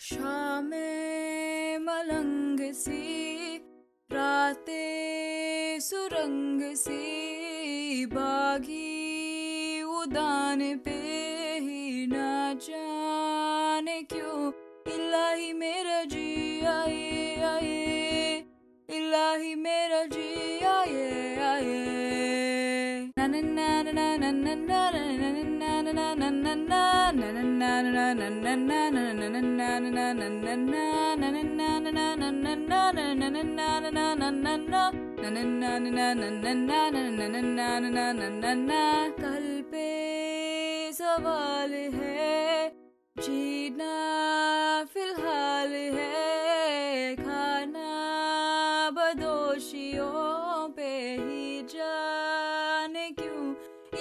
शामें मलंग सी, रातें सुरंग सी, बागी उदान पे ही ना जाने क्यों इलाही मेरा जी आए आए, इलाही मेरा जी आए आए। ना ना ना ना ना ना ना ना ना ना ना ना कल पे सवाल है, जीना फिलहाल है, खाना बदोशियों पे ही जाने क्यों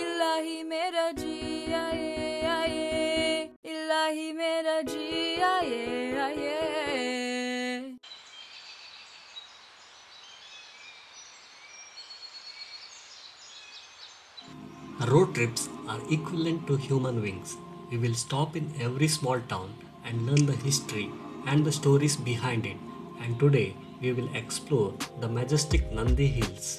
इलाही मेरा जी आए आए, इलाही मेरा जी आए आए। Road trips are equivalent to human wings. We will stop in every small town and learn the history and the stories behind it. And today we will explore the majestic Nandi Hills.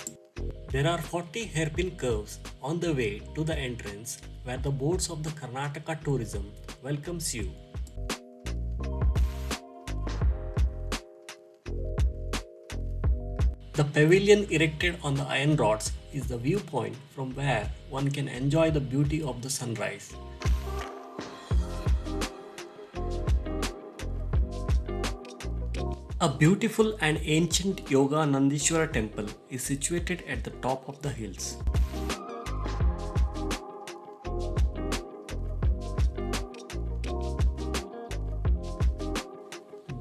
There are 40 hairpin curves on the way to the entrance where the boards of the Karnataka Tourism welcomes you. The pavilion erected on the iron rods is the viewpoint from where one can enjoy the beauty of the sunrise. A beautiful and ancient Yoga Nandishwara temple is situated at the top of the hills.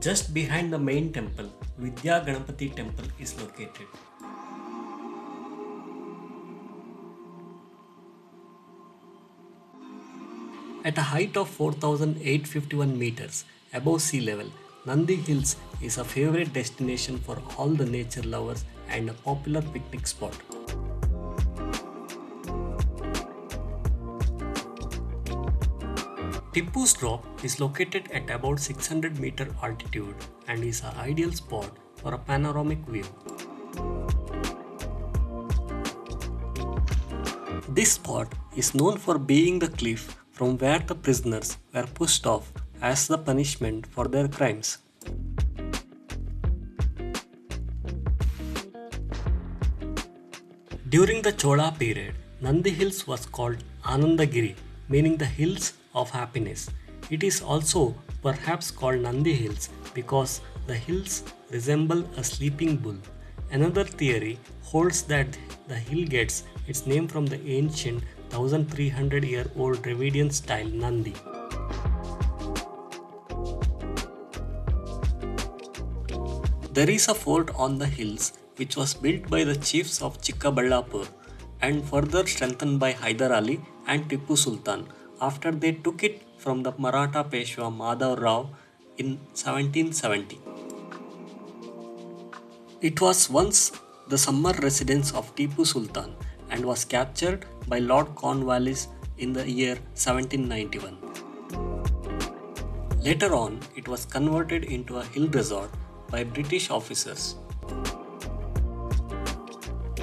Just behind the main temple, Vidya Ganapati temple is located. At a height of 4,851 meters above sea level, Nandi Hills is a favorite destination for all the nature lovers and a popular picnic spot. Tipu's Drop is located at about 600 meter altitude and is an ideal spot for a panoramic view. This spot is known for being the cliff from where the prisoners were pushed off as the punishment for their crimes. During the Chola period, Nandi Hills was called Anandagiri, meaning the hills of happiness. It is also perhaps called Nandi Hills because the hills resemble a sleeping bull. Another theory holds that the hill gets its name from the ancient 1300-year-old Dravidian style Nandi. There is a fort on the hills which was built by the chiefs of Chikkaballapur and further strengthened by Hyder Ali and Tipu Sultan after they took it from the Maratha Peshwa Madhav Rao in 1770. It was once the summer residence of Tipu Sultan and was captured by Lord Cornwallis in the year 1791. Later on, it was converted into a hill resort by British officers.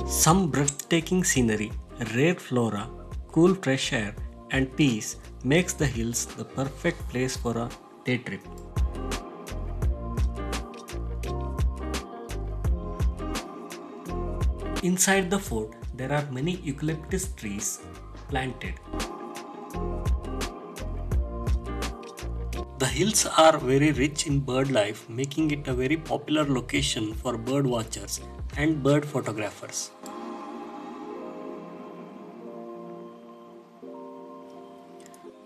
Some breathtaking scenery, rare flora, cool fresh air, and peace makes the hills the perfect place for a day trip. Inside the fort, there are many eucalyptus trees planted. The hills are very rich in bird life, making it a very popular location for bird watchers and bird photographers.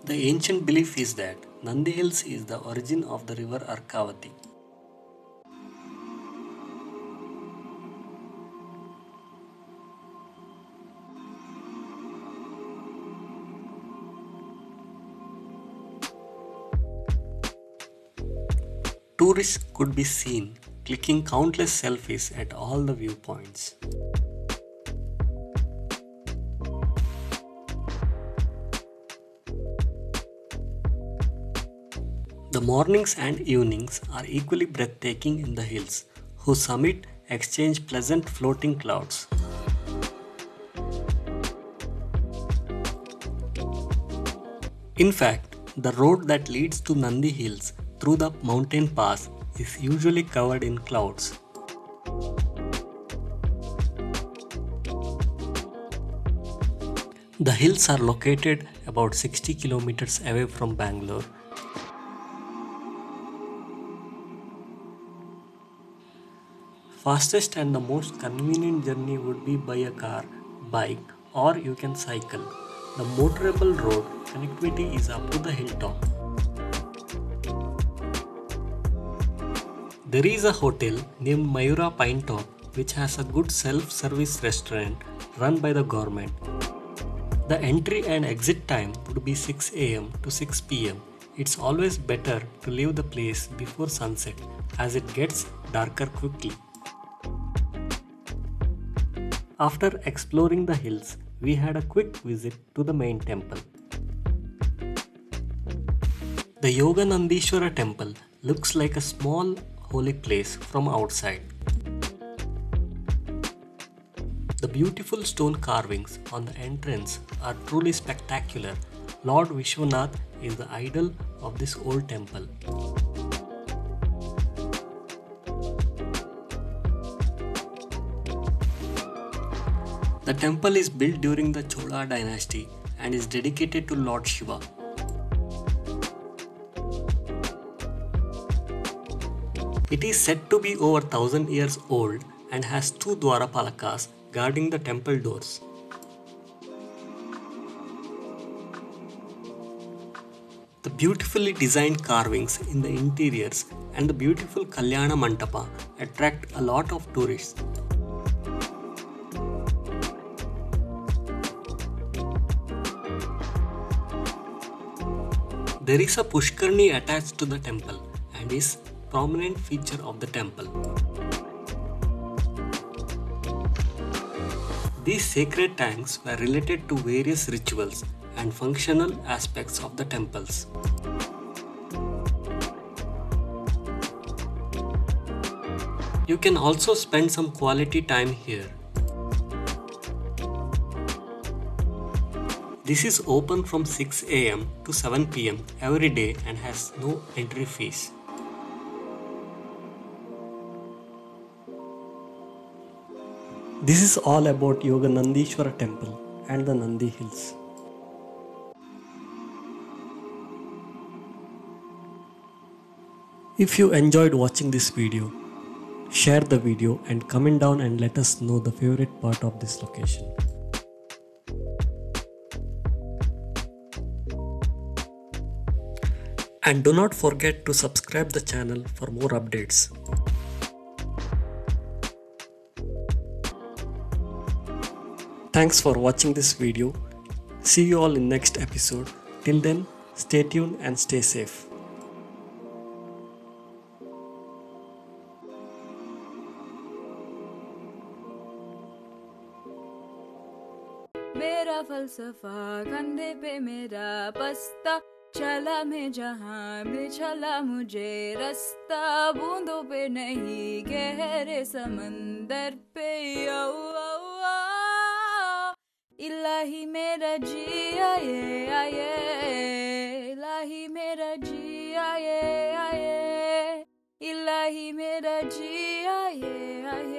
The ancient belief is that Nandi Hills is the origin of the river Arkavati. Tourists could be seen clicking countless selfies at all the viewpoints. The mornings and evenings are equally breathtaking in the hills, whose summit exchange pleasant floating clouds. In fact, the road that leads to Nandi Hills through the mountain pass is usually covered in clouds. The hills are located about 60 kilometers away from Bangalore. Fastest and the most convenient journey would be by a car, bike, or you can cycle. The motorable road connectivity is up to the hilltop. There is a hotel named Mayura Pine Top which has a good self-service restaurant run by the government. The entry and exit time would be 6 am to 6 pm. It's always better to leave the place before sunset as it gets darker quickly. After exploring the hills, we had a quick visit to the main temple. The Yoganandeshwara temple looks like a small holy place from outside. The beautiful stone carvings on the entrance are truly spectacular. Lord Vishwanath is the idol of this old temple. The temple is built during the Chola dynasty and is dedicated to Lord Shiva. It is said to be over 1000 years old and has two Dwarapalakas guarding the temple doors. The beautifully designed carvings in the interiors and the beautiful Kalyana Mandapa attract a lot of tourists. There is a Pushkarni attached to the temple and is a prominent feature of the temple. These sacred tanks were related to various rituals and functional aspects of the temples. You can also spend some quality time here. This is open from 6 am to 7 pm every day and has no entry fees. This is all about Yoganandeshwara temple and the Nandi Hills. If you enjoyed watching this video, share the video and comment down and let us know the favorite part of this location. And do not forget to subscribe the channel for more updates. Thanks for watching this video. See you all in next episode. Till then, stay tuned and stay safe. मेरा फलसफा कंधे पे मेरा बस्ता चला मैं जहाँ भी चला मुझे रास्ता बूंदों पे नहीं गहरे समंदर पे इलाही मेरा जी आए इलाही मेरा जी आए इलाही मेरा जी आए